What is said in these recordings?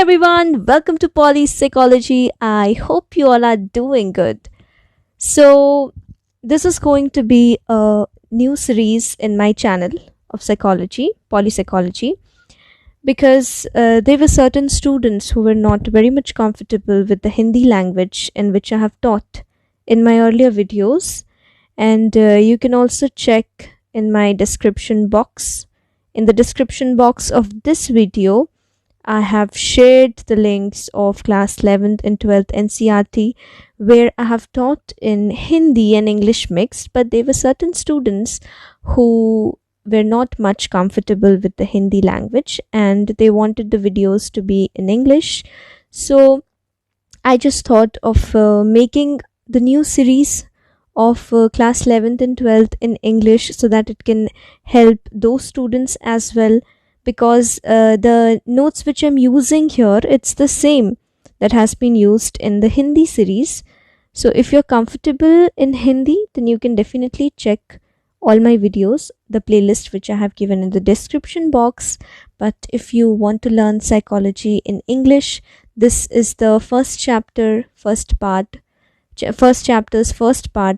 everyone, welcome to Polly Psychology. I hope you all are doing good. So, this is going to be a new series in my channel of psychology, Polly Psychology, because there were certain students who were not very much comfortable with the Hindi language in which I have taught in my earlier videos, and you can also check in my description box. In the description box of this video, I have shared the links of class 11th and 12th NCERT where I have taught in Hindi and English mixed, but there were certain students who were not much comfortable with the Hindi language and they wanted the videos to be in English. So I just thought of making the new series of class 11th and 12th in English so that it can help those students as well, because the notes which I'm using here, it's the same that has been used in the Hindi series. So if you're comfortable in Hindi, then you can definitely check all my videos, the playlist which I have given in the description box. But if you want to learn psychology in English, this is the first chapter's first part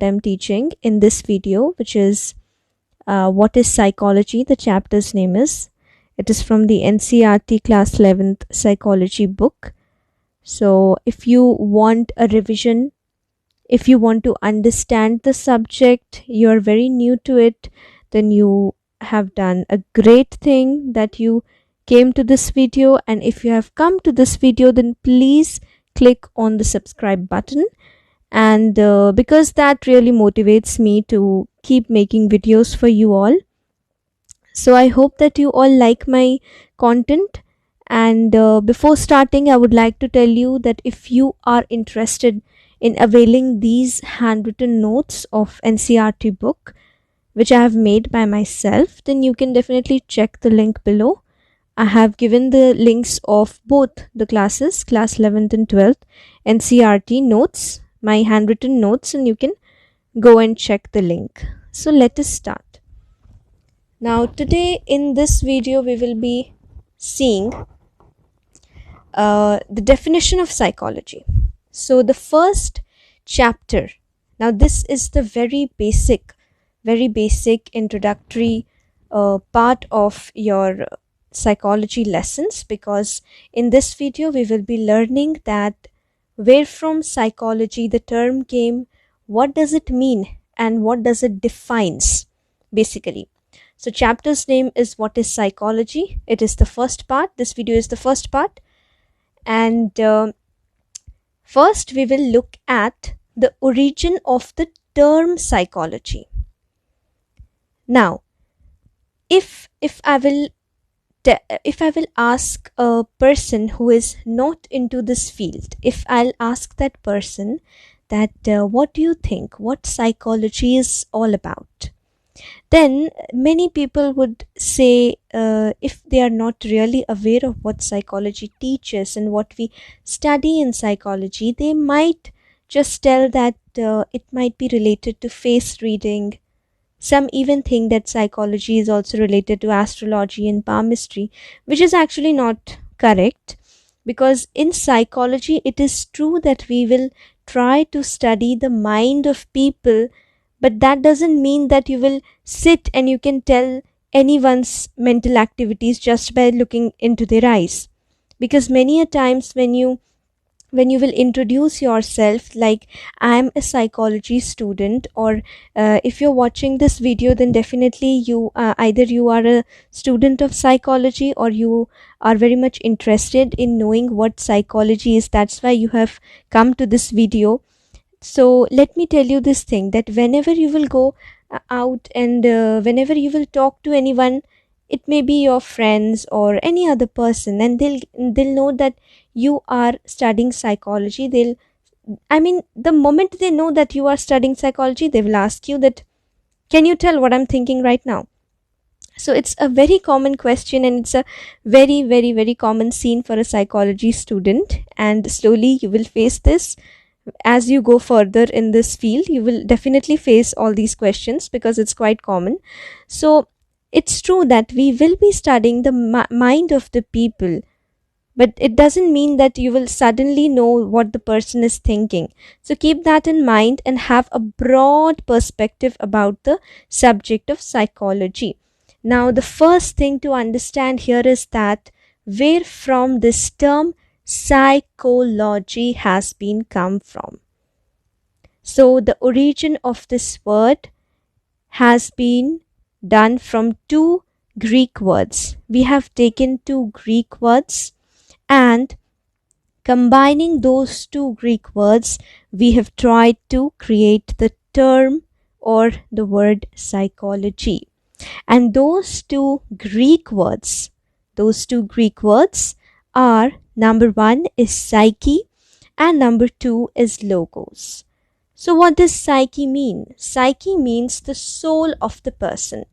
I'm teaching in this video, which is what is psychology. The chapter's name is. It is from the NCERT class 11th psychology book. So if you want a revision, if you want to understand the subject, you are very new to it, then you have done a great thing that you came to this video. And if you have come to this video, then please click on the subscribe button, and because that really motivates me to keep making videos for you all. So I hope that you all like my content, and before starting I would like to tell you that if you are interested in availing these handwritten notes of NCERT book which I have made by myself, then you can definitely check the link below. I have given the links of both the classes, class 11th and 12th NCERT notes, my handwritten notes, and you can go and check the link. So let us start. Now today in this video we will be seeing the definition of psychology. So the first chapter, now this is the very basic introductory part of your psychology lessons, because in this video we will be learning that where from psychology the term came, what does it mean, and what does it defines basically. So chapter's name is What is Psychology? It is the first part. This video is the first part. And first we will look at the origin of the term psychology. Now, if I will ask a person who is not into this field, if I'll ask that person that what do you think, what psychology is all about, then many people would say, if they are not really aware of what psychology teaches and what we study in psychology, they might just tell that it might be related to face reading. Some even think that psychology is also related to astrology and palmistry, which is actually not correct, because in psychology it is true that we will try to study the mind of people, but that doesn't mean that you will sit and you can tell anyone's mental activities just by looking into their eyes. Because many a times when you will introduce yourself like I am a psychology student, or if you're watching this video, then definitely you either you are a student of psychology or you are very much interested in knowing what psychology is. That's why you have come to this video. So let me tell you this thing, that whenever you will go out and whenever you will talk to anyone, it may be your friends or any other person, and they'll know that you are studying psychology. The moment they know that you are studying psychology, they will ask you that, can you tell what I'm thinking right now? So it's a very common question, and it's a very, very, very common scene for a psychology student, and slowly you will face this. As you go further in this field, you will definitely face all these questions because it's quite common. So it's true that we will be studying the mind of the people but it doesn't mean that you will suddenly know what the person is thinking. So keep that in mind and have a broad perspective about the subject of psychology. Now, the first thing to understand here is that where from this term psychology has been come from. So the origin of this word has been done from two Greek words. We have taken two Greek words, and combining those two Greek words, we have tried to create the term or the word psychology. And those two Greek words are, number one is psyche and number two is logos. So what does psyche mean? Psyche means the soul of the person.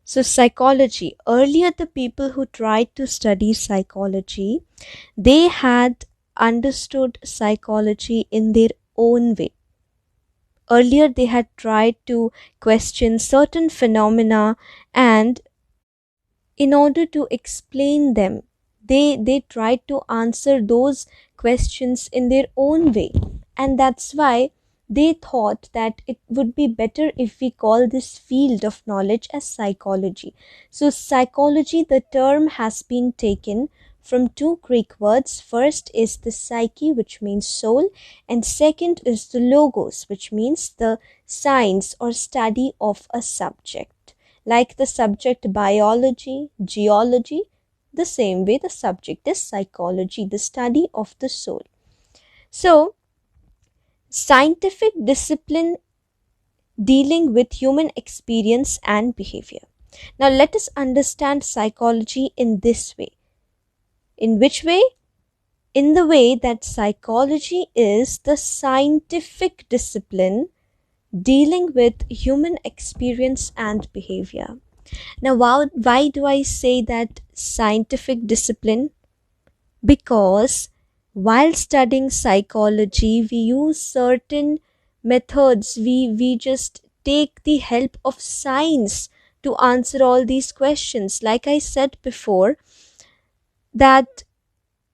So psychology, earlier the people who tried to study psychology, they had understood psychology in their own way. Earlier they had tried to question certain phenomena, and in order to explain them, they tried to answer those questions in their own way. And that's why they thought that it would be better if we call this field of knowledge as psychology. So psychology, the term has been taken from two Greek words. First is the psyche, which means soul, and second is the logos, which means the science or study of a subject. Like the subject biology, geology, the same way the subject is psychology, the study of the soul. So, scientific discipline dealing with human experience and behavior. Now, let us understand psychology in this way. In which way? In the way that psychology is the scientific discipline dealing with human experience and behavior. Now, why do I say that scientific discipline? Because while studying psychology, we use certain methods. We just take the help of science to answer all these questions. Like I said before, that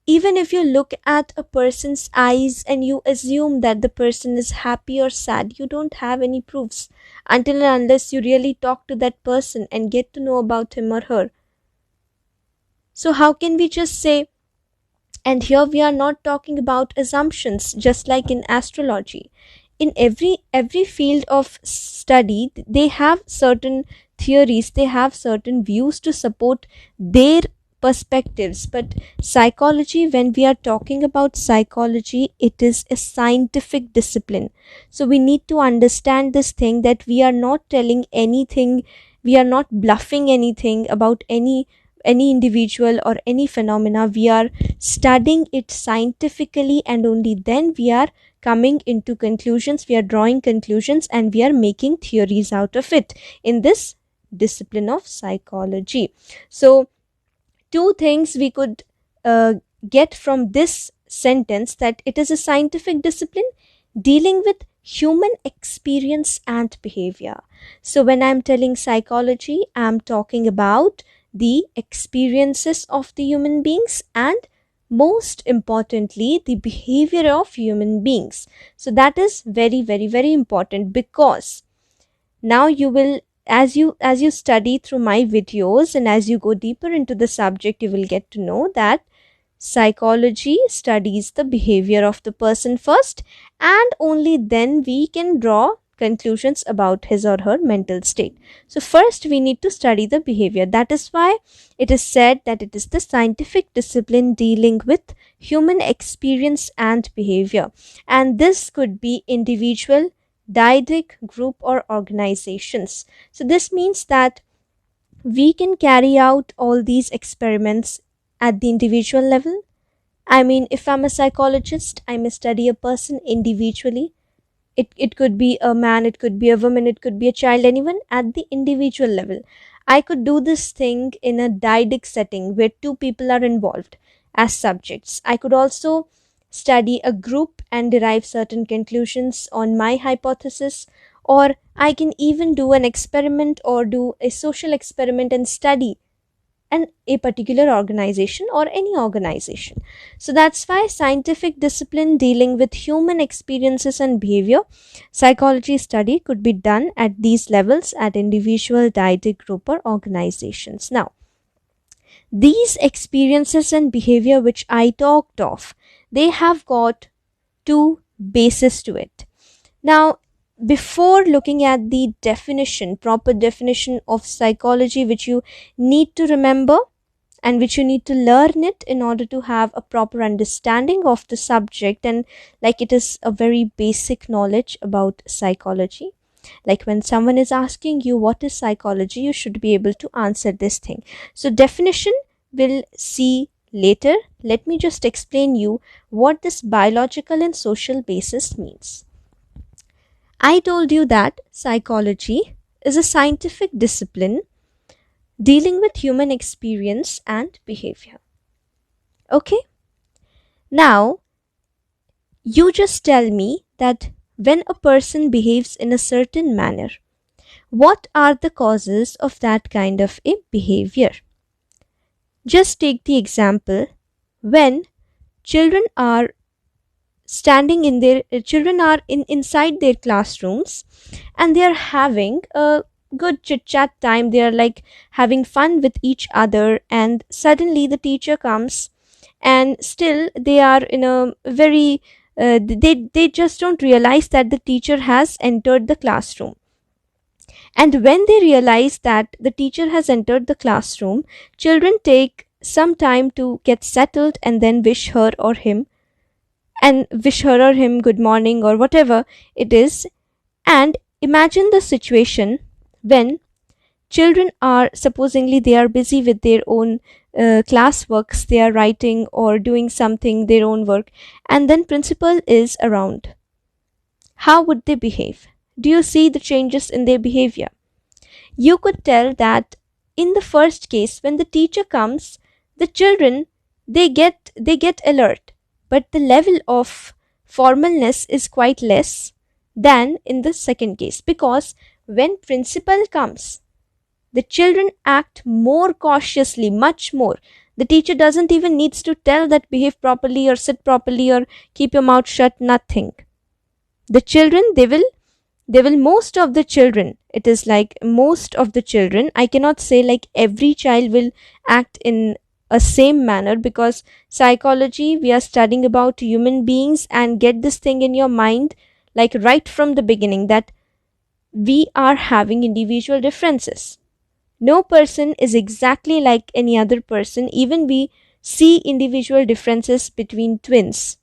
even if you look at a person's eyes and you assume that the person is happy or sad, you don't have any proofs until and unless you really talk to that person and get to know about him or her. So how can we just say? And here we are not talking about assumptions, just like in astrology. In every field of study, they have certain theories, they have certain views to support their perspectives. But psychology, when we are talking about psychology, it is a scientific discipline. So we need to understand this thing, that we are not telling anything, we are not bluffing anything about any individual or any phenomena. We are studying it scientifically, and only then we are coming into conclusions, we are drawing conclusions, and we are making theories out of it in this discipline of psychology. So two things we could get from this sentence, that it is a scientific discipline dealing with human experience and behavior. So when I'm telling psychology, I'm talking about the experiences of the human beings, and most importantly the behavior of human beings. So that is very, very, very important, because now you will, as you study through my videos and as you go deeper into the subject, you will get to know that psychology studies the behavior of the person first, and only then we can draw conclusions about his or her mental state. So first we need to study the behavior. That is why it is said that it is the scientific discipline dealing with human experience and behavior. And this could be individual, dyadic, group, or organizations. So this means that we can carry out all these experiments at the individual level. I mean, if I'm a psychologist, I may study a person individually. It could be a man, it could be a woman, it could be a child, anyone at the individual level. I could do this thing in a dyadic setting where two people are involved as subjects. I could also study a group and derive certain conclusions on my hypothesis, or I can even do an experiment or do a social experiment and study a particular organization or any organization. So that's why scientific discipline dealing with human experiences and behavior, psychology study, could be done at these levels at individual, dyadic, group, or organizations. Now, these experiences and behavior which I talked of, they have got two bases to it. Now, before looking at the definition, proper definition of psychology, which you need to remember and which you need to learn it in order to have a proper understanding of the subject, and like it is a very basic knowledge about psychology. Like when someone is asking you what is psychology, you should be able to answer this thing. So definition we'll see later. Let me just explain you what this biological and social basis means. I told you that psychology is a scientific discipline dealing with human experience and behavior. Okay? Now, you just tell me that when a person behaves in a certain manner, what are the causes of that kind of a behavior? Just take the example when children are inside their classrooms and they are having a good chit chat time. They are like having fun with each other, and suddenly the teacher comes and still they are in a very they just don't realize that the teacher has entered the classroom. And when they realize that the teacher has entered the classroom, children take some time to get settled and then wish her or him good morning or whatever it is. And imagine the situation when children are, supposingly they are busy with their own class works, they are writing or doing something, their own work, and then principal is around. How would they behave? Do you see the changes in their behavior? You could tell that in the first case, when the teacher comes, the children, they get alert, but the level of formalness is quite less than in the second case, because when principal comes, the children act more cautiously, much more. The teacher doesn't even needs to tell that behave properly or sit properly or keep your mouth shut, nothing. The children, they will most of the children, it is like most of the children, I cannot say like every child will act in a same manner, because psychology, we are studying about human beings, and get this thing in your mind like right from the beginning that we are having individual differences. No person is exactly like any other person. Even we see individual differences between twins,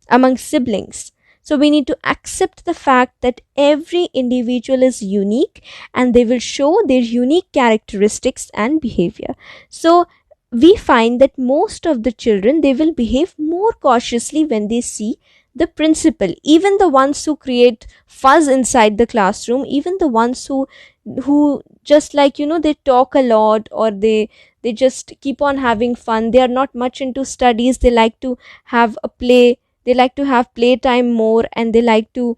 among siblings. So we need to accept the fact that every individual is unique and they will show their unique characteristics and behavior. So we find that most of the children, they will behave more cautiously when they see the principal. Even the ones who create fuzz inside the classroom, even the ones who just like, they talk a lot, or they just keep on having fun. They are not much into studies. They like to have a play. They like to have playtime more, and they like to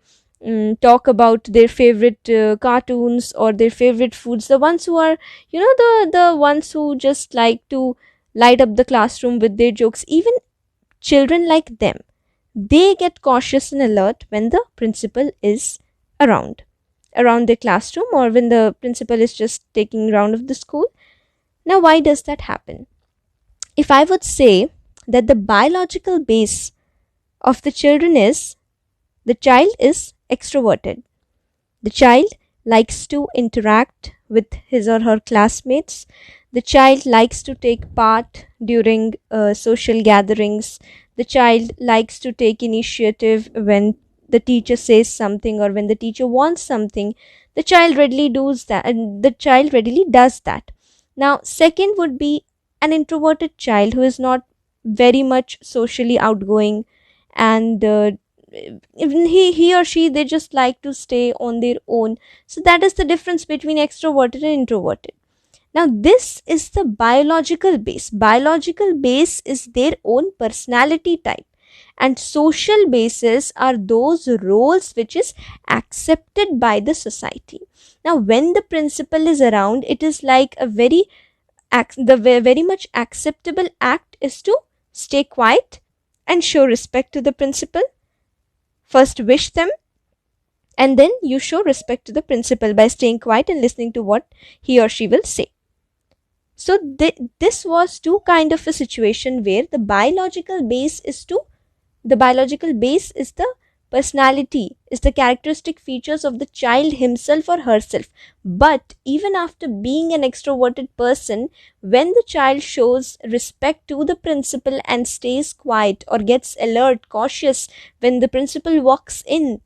talk about their favorite cartoons or their favorite foods. The ones who are, the ones who just like to light up the classroom with their jokes. Even children like them, they get cautious and alert when the principal is around the classroom, or when the principal is just taking round of the school. Now, why does that happen? If I would say that the biological base of the children is, the child is extroverted. The child likes to interact with his or her classmates. The child likes to take part during social gatherings. The child likes to take initiative when the teacher says something, or when the teacher wants something. The child readily does that, and the child readily does that. Now, second would be an introverted child who is not very much socially outgoing, and even he or she, they just like to stay on their own. So that is the difference between extroverted and introverted. Now, this is the biological base. Biological base is their own personality type, and social bases are those roles which is accepted by the society. Now, when the principal is around, it is like a very very much acceptable act is to stay quiet and show respect to the principal. First wish them, and then you show respect to the principal by staying quiet and listening to what he or she will say. So this was too kind of a situation where the biological base is the personality, is the characteristic features of the child himself or herself. But even after being an extroverted person, when the child shows respect to the principal and stays quiet or gets alert, cautious when the principal walks in,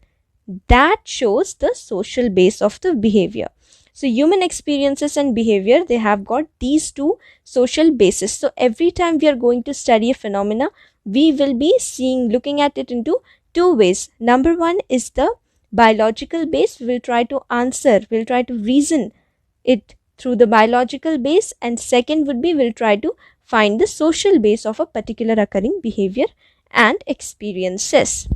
that shows the social base of the behavior. So human experiences and behavior, they have got these two social bases. So every time we are going to study a phenomena, we will be looking at it into two ways. Number one is the biological base. We'll try to reason it through the biological base. And second would be, we'll try to find the social base of a particular occurring behavior and experiences.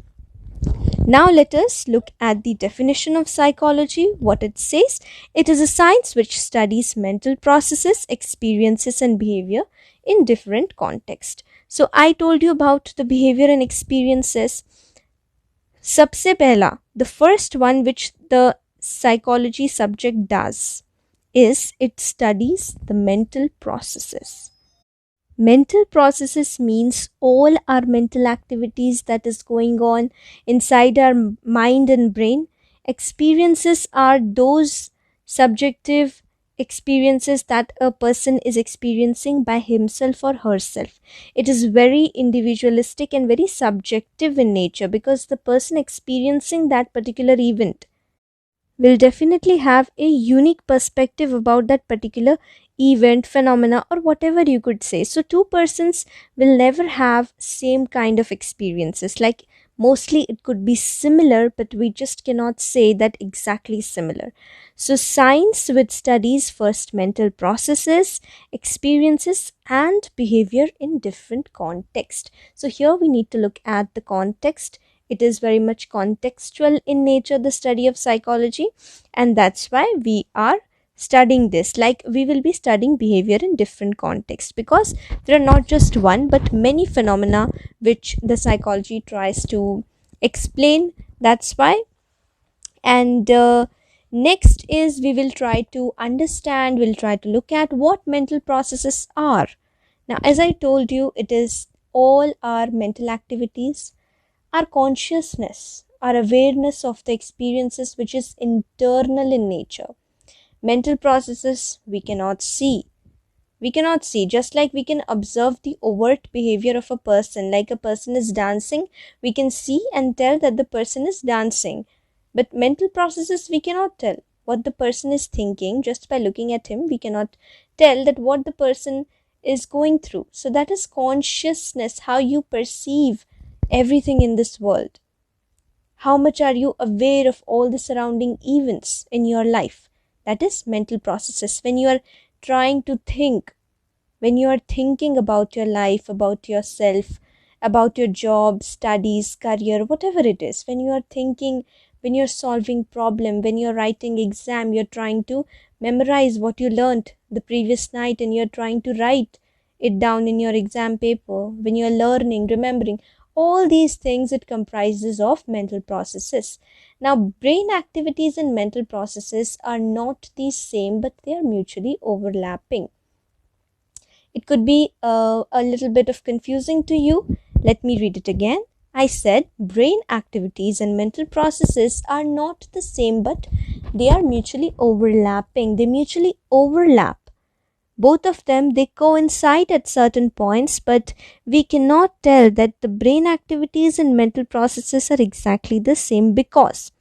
Now let us look at the definition of psychology, what it says. It is a science which studies mental processes, experiences and behavior in different contexts. So I told you about the behavior and experiences. Sabse pehla, the first one which the psychology subject does is it studies the mental processes. Mental processes means all our mental activities that is going on inside our mind and brain. Experiences are those subjective experiences that a person is experiencing by himself or herself. It is very individualistic and very subjective in nature, because the person experiencing that particular event will definitely have a unique perspective about that particular event, phenomena, or whatever you could say. So two persons will never have same kind of experiences. Like, mostly it could be similar, but we just cannot say that exactly similar. So science, which studies first mental processes, experiences and behavior in different context. So here we need to look at the context. It is very much contextual in nature, the study of psychology, and that's why we are studying this. Like, we will be studying behavior in different contexts, because there are not just one but many phenomena which the psychology tries to explain. That's why. And next is, we will try to understand, we'll try to look at what mental processes are. Now, as I told you, it is all our mental activities, our consciousness, our awareness of the experiences which is internal in nature. Mental processes we cannot see. Just like we can observe the overt behavior of a person, like a person is dancing, we can see and tell that the person is dancing. But mental processes, we cannot tell what the person is thinking. Just by looking at him, we cannot tell that what the person is going through. So that is consciousness, how you perceive everything in this world. How much are you aware of all the surrounding events in your life? That is mental processes. When you are trying to think, when you are thinking about your life, about yourself, about your job, studies, career, whatever it is, when you are thinking, when you're solving problem, when you're writing exam, you're trying to memorize what you learned the previous night and you're trying to write it down in your exam paper, when you're learning, remembering, all these things, it comprises of mental processes. Now, brain activities and mental processes are not the same, but they are mutually overlapping. It could be a little bit of confusing to you. Let me read it again. I said brain activities and mental processes are not the same, but they are mutually overlapping. They mutually overlap. Both of them, they coincide at certain points, but we cannot tell that the brain activities and mental processes are exactly the same, because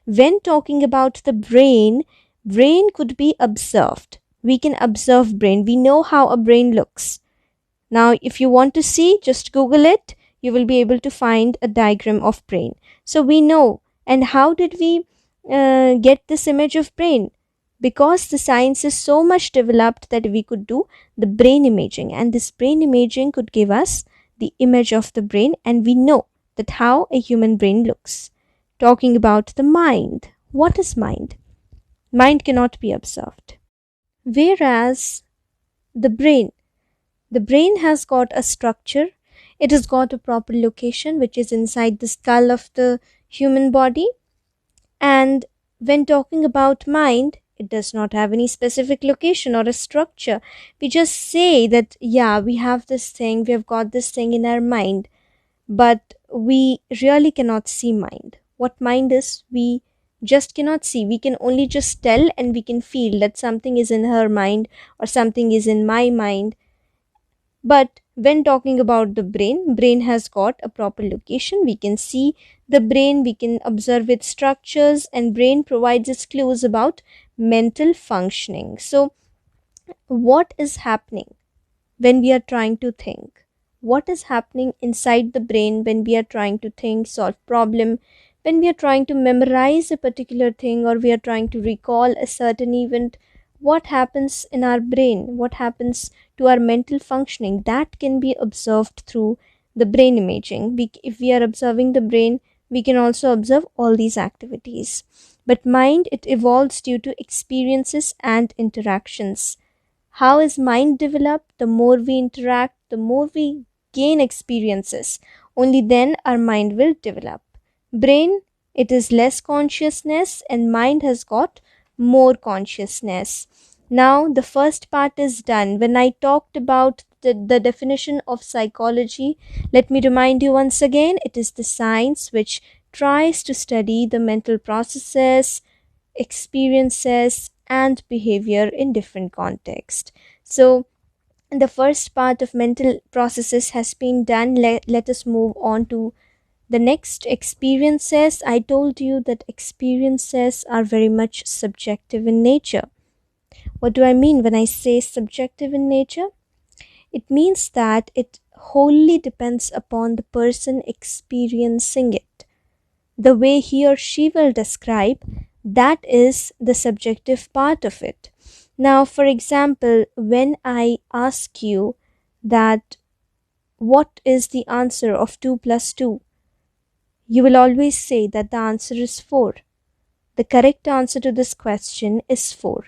when talking about the brain could be observed. We can observe brain. We know how a brain looks. Now, if you want to see, just Google it. You will be able to find a diagram of brain. So we know. And how did we get this image of brain? Because the science is so much developed that we could do the brain imaging, and this brain imaging could give us the image of the brain, and we know that how a human brain looks. Talking about the mind. What is mind? Mind cannot be observed. Whereas the brain. The brain has got a structure. It has got a proper location which is inside the skull of the human body. And when talking about mind, it does not have any specific location or a structure. We just say that, yeah, we have this thing, we have got this thing in our mind, but we really cannot see mind. What mind is, we just cannot see. We can only just tell and we can feel that something is in her mind or something is in my mind. But when talking about the brain has got a proper location. We can see the brain, we can observe its structures, and brain provides us clues about mental functioning. So, what is happening when we are trying to think? What is happening inside the brain when we are trying to think, solve problem, when we are trying to memorize a particular thing, or we are trying to recall a certain event? What happens in our brain? What happens to our mental functioning? That can be observed through the brain imaging. If we are observing the brain, we can also observe all these activities. But mind, it evolves due to experiences and interactions. How is mind developed? The more we interact, the more we gain experiences. Only then our mind will develop. Brain, it is less consciousness, and mind has got more consciousness. Now the first part is done. When I talked about the definition of psychology, let me remind you once again, it is the science which tries to study the mental processes, experiences, and behavior in different contexts. So the first part of mental processes has been done. Let us move on to the next, experiences. I told you that experiences are very much subjective in nature. What do I mean when I say subjective in nature? It means that it wholly depends upon the person experiencing it. The way he or she will describe, that is the subjective part of it. Now, for example, when I ask you that what is the answer of 2 plus 2, you will always say that the answer is 4. The correct answer to this question is 4.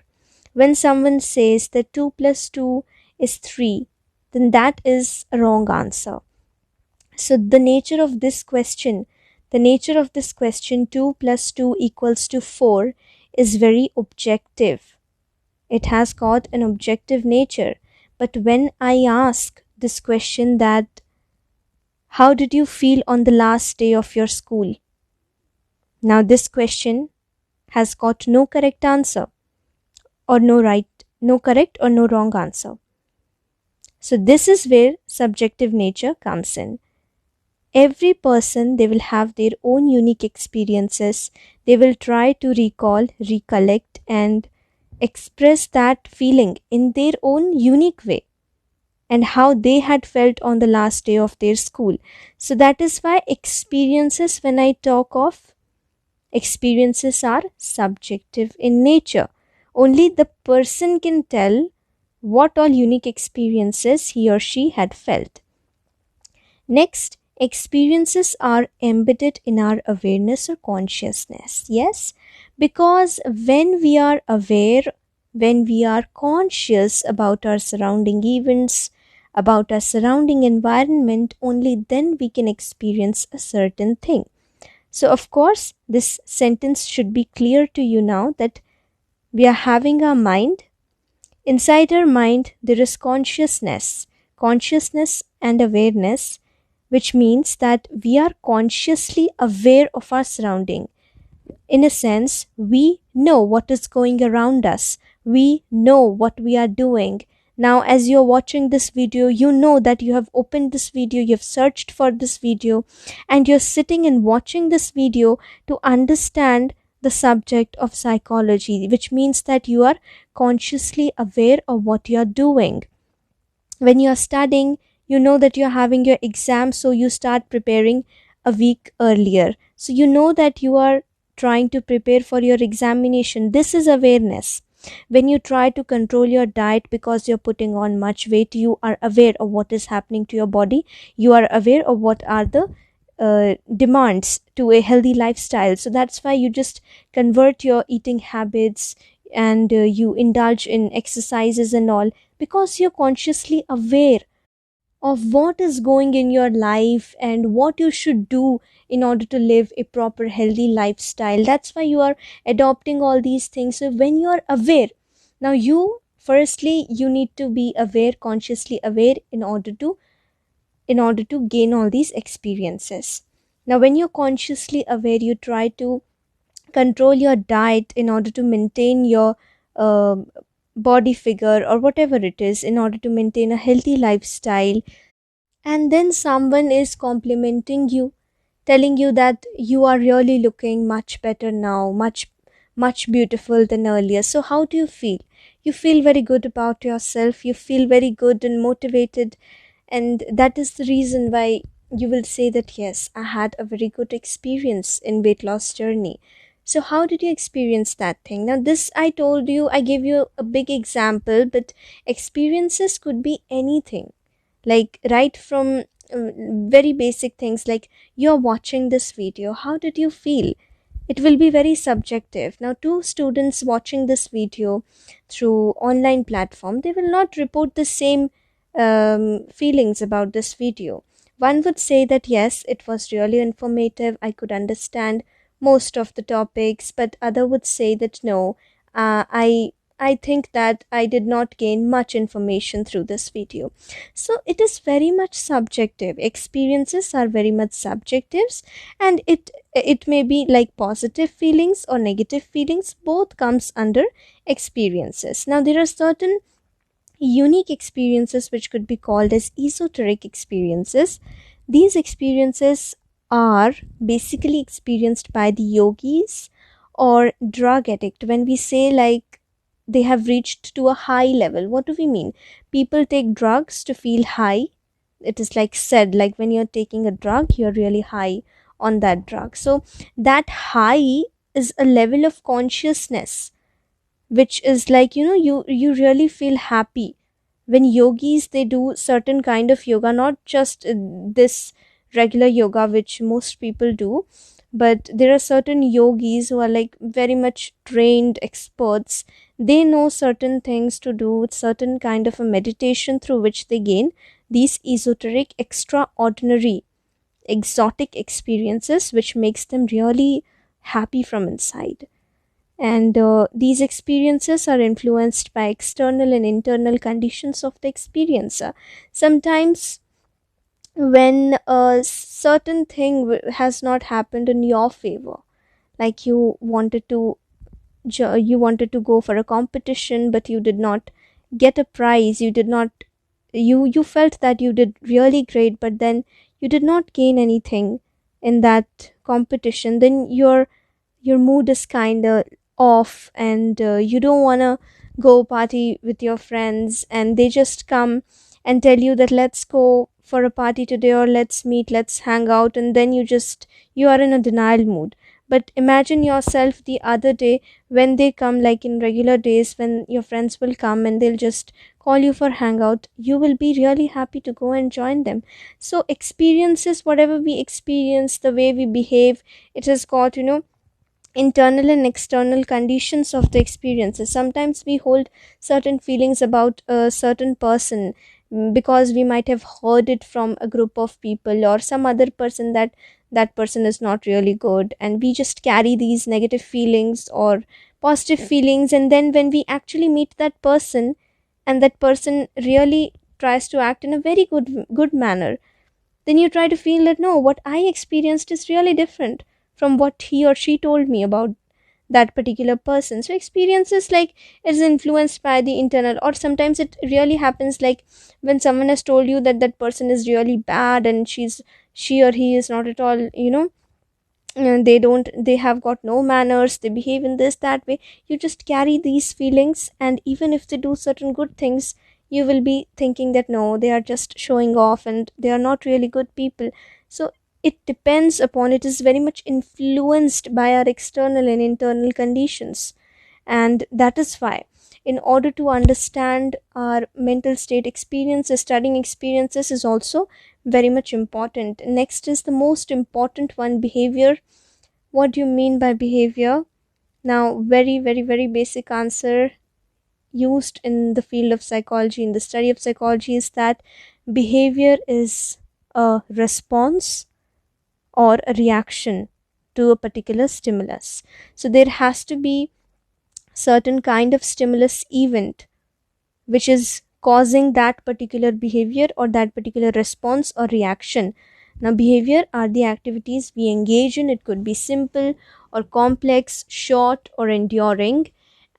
When someone says that 2 plus 2 is 3, then that is a wrong answer. So the nature of this question, 2 plus 2 equals to 4, is very objective. It has got an objective nature. But when I ask this question that, how did you feel on the last day of your school? Now this question has got no correct answer, or no correct or no wrong answer. So this is where subjective nature comes in. Every person, they will have their own unique experiences. They will try to recall, recollect, and express that feeling in their own unique way, and how they had felt on the last day of their school. So that is why experiences, when I talk of experiences, are subjective in nature. Only the person can tell what all unique experiences he or she had felt. Next, experiences are embedded in our awareness or consciousness. Yes, because when we are aware, when we are conscious about our surrounding events, about our surrounding environment, only then we can experience a certain thing. So of course, this sentence should be clear to you now, that we are having our mind. Inside our mind, there is consciousness and awareness, which means that we are consciously aware of our surrounding. In a sense, we know what is going around us. We know what we are doing. Now, as you're watching this video, you know that you have opened this video, you've searched for this video, and you're sitting and watching this video to understand the subject of psychology, which means that you are consciously aware of what you are doing. When you are studying, you know that you're having your exam, so you start preparing a week earlier. So you know that you are trying to prepare for your examination. This is awareness. When you try to control your diet because you're putting on much weight, you are aware of what is happening to your body. You are aware of what are the demands to a healthy lifestyle. So that's why you just convert your eating habits, and you indulge in exercises and all. because you're consciously aware of what is going in your life and what you should do in order to live a proper healthy lifestyle. That's why you are adopting all these things. So when you are aware, now you firstly you need to be aware, consciously aware, in order to gain all these experiences. Now when you're consciously aware, you try to control your diet in order to maintain your uh, body figure or whatever it is, in order to maintain a healthy lifestyle. And then someone is complimenting you, telling you that you are really looking much better now, much beautiful than earlier. So how do you feel? You feel very good about yourself, you feel very good and motivated, and that is the reason why you will say that yes, I had a very good experience in weight loss journey. So how did you experience that thing? Now this, I told you, I gave you a big example, but experiences could be anything, like right from very basic things, like you're watching this video, how did you feel? It will be very subjective. Now two students watching this video through online platform, they will not report the same feelings about this video. One would say that yes, it was really informative, I could understand most of the topics, but other would say that no, I think that I did not gain much information through this video. So it is very much subjective. Experiences are very much subjective, and it may be like positive feelings or negative feelings, both comes under experiences. Now there are certain unique experiences which could be called as esoteric experiences. These experiences are basically experienced by the yogis or drug addict. When we say like they have reached to a high level, what do we mean? People take drugs to feel high. It is like said, like when you're taking a drug, you're really high on that drug. So that high is a level of consciousness which is like, you really feel happy. When yogis, they do certain kind of yoga, not just this regular yoga which most people do, but there are certain yogis who are like very much trained experts. They know certain things to do with certain kind of a meditation through which they gain these esoteric, extraordinary, exotic experiences which makes them really happy from inside. And these experiences are influenced by external and internal conditions of the experiencer. Sometimes when a certain thing has not happened in your favor, like you wanted to go for a competition but you did not get a prize, you felt that you did really great, but then you did not gain anything in that competition, then your mood is kind of off, and you don't want to go party with your friends, and they just come and tell you that let's go for a party today, or let's meet, let's hang out, and then you are in a denial mood. But imagine yourself the other day when they come, like in regular days when your friends will come and they'll just call you for hangout, you will be really happy to go and join them. So experiences, whatever we experience, the way we behave, it has got internal and external conditions of the experiences. Sometimes we hold certain feelings about a certain person, because we might have heard it from a group of people or some other person, that person is not really good, and we just carry these negative feelings or positive feelings. And then when we actually meet that person, and that person really tries to act in a very good manner, then you try to feel that no, what I experienced is really different from what he or she told me about that particular person. So experiences like is influenced by the internal, or sometimes it really happens like when someone has told you that that person is really bad, and she or he is not at all, they have got no manners, they behave in this that way. You just carry these feelings, and even if they do certain good things, you will be thinking that no, they are just showing off and they are not really good people. So it depends upon, it is very much influenced by our external and internal conditions. And that is why, in order to understand our mental state experiences, studying experiences is also very much important. Next is the most important one, behavior. What do you mean by behavior? Now, very, very, very basic answer. used in the field of psychology, in the study of psychology, is that behavior is a response or a reaction to a particular stimulus. So there has to be certain kind of stimulus event which is causing that particular behavior or that particular response or reaction. Now, behavior are the activities we engage in. It could be simple or complex, short or enduring,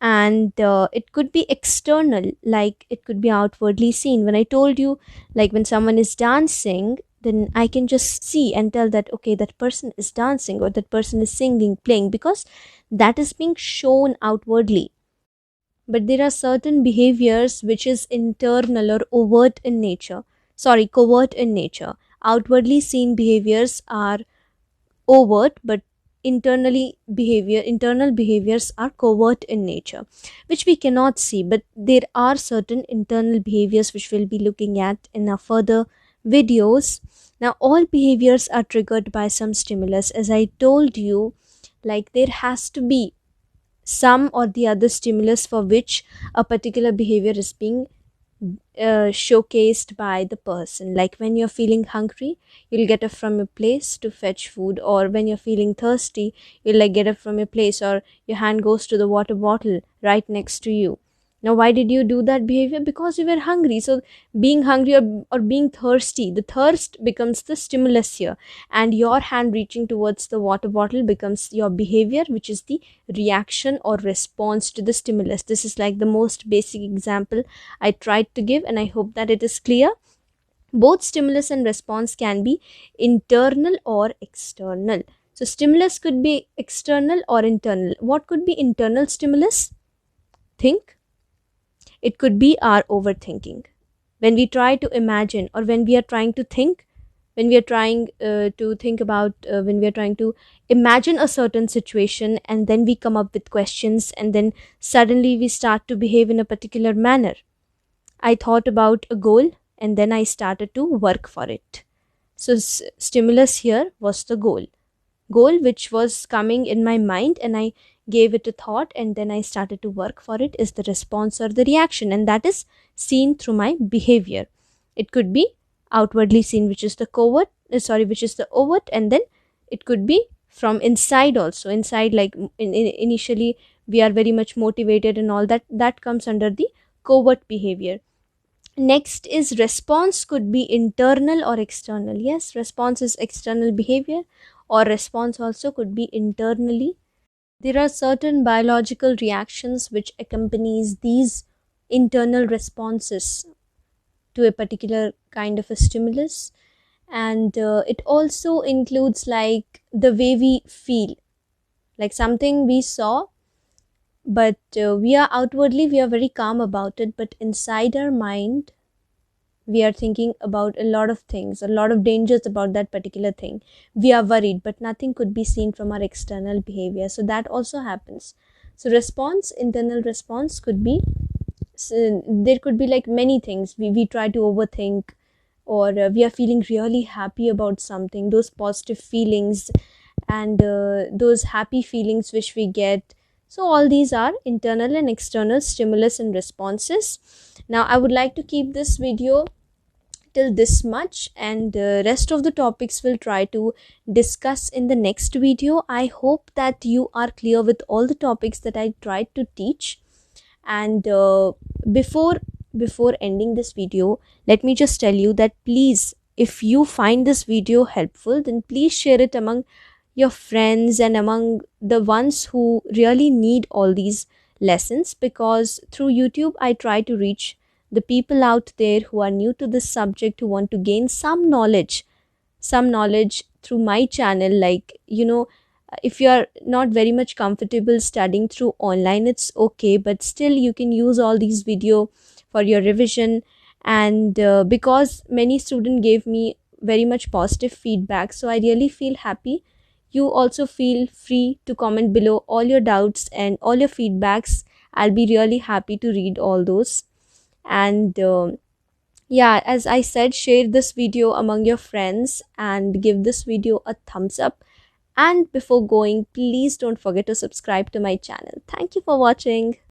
and it could be external, like it could be outwardly seen. When I told you, like when someone is dancing, then I can just see and tell that, okay, that person is dancing or that person is singing, playing, because that is being shown outwardly. But there are certain behaviors which is internal or overt in nature, covert in nature. Outwardly seen behaviors are overt, but internal behaviors are covert in nature, which we cannot see. But there are certain internal behaviors which we'll be looking at in our further videos. Now, all behaviors are triggered by some stimulus. As I told you, like there has to be some or the other stimulus for which a particular behavior is being showcased by the person. Like when you're feeling hungry, you'll get up from a place to fetch food, or when you're feeling thirsty, you'll like get up from a place, or your hand goes to the water bottle right next to you. Now, why did you do that behavior? Because you were hungry. So being hungry or being thirsty, the thirst becomes the stimulus here, and your hand reaching towards the water bottle becomes your behavior, which is the reaction or response to the stimulus. This is like the most basic example I tried to give, and I hope that it is clear. Both stimulus and response can be internal or external. So stimulus could be external or internal. What could be internal stimulus? Think. It could be our overthinking. When we try to imagine, or when we are trying to think, when we are trying to think about, when we are trying to imagine a certain situation, and then we come up with questions, and then suddenly we start to behave in a particular manner. I thought about a goal, and then I started to work for it. So stimulus here was the goal which was coming in my mind, and I gave it a thought, and then I started to work for it, is the response or the reaction, and that is seen through my behavior. It could be outwardly seen, which is the which is the overt, and then it could be from inside also. Inside, like initially we are very much motivated and all that comes under the covert behavior. Next is response, could be internal or external. Yes, response is external behavior, or response also could be internally. There are certain biological reactions which accompanies these internal responses to a particular kind of a stimulus, and it also includes like the way we feel, like something we saw, but we are very calm about it, but inside our mind we are thinking about a lot of things, a lot of dangers about that particular thing. We are worried, but nothing could be seen from our external behavior. So that also happens. So response, internal response could be, so there could be like many things. We try to overthink, or we are feeling really happy about something, those positive feelings and those happy feelings which we get. So all these are internal and external stimulus and responses. Now I would like to keep this video till this much, and the rest of the topics we'll try to discuss in the next video. I hope that you are clear with all the topics that I tried to teach. And before ending this video, let me just tell you that please, if you find this video helpful, then please share it among your friends and among the ones who really need all these lessons, because through YouTube I try to reach the people out there who are new to this subject, who want to gain some knowledge through my channel. Like, if you are not very much comfortable studying through online, it's okay, but still you can use all these video for your revision. And because many students gave me very much positive feedback, so I really feel happy. You also feel free to comment below all your doubts and all your feedbacks. I'll be really happy to read all those. And yeah, as I said, share this video among your friends and give this video a thumbs up. And before going, please don't forget to subscribe to my channel. Thank you for watching.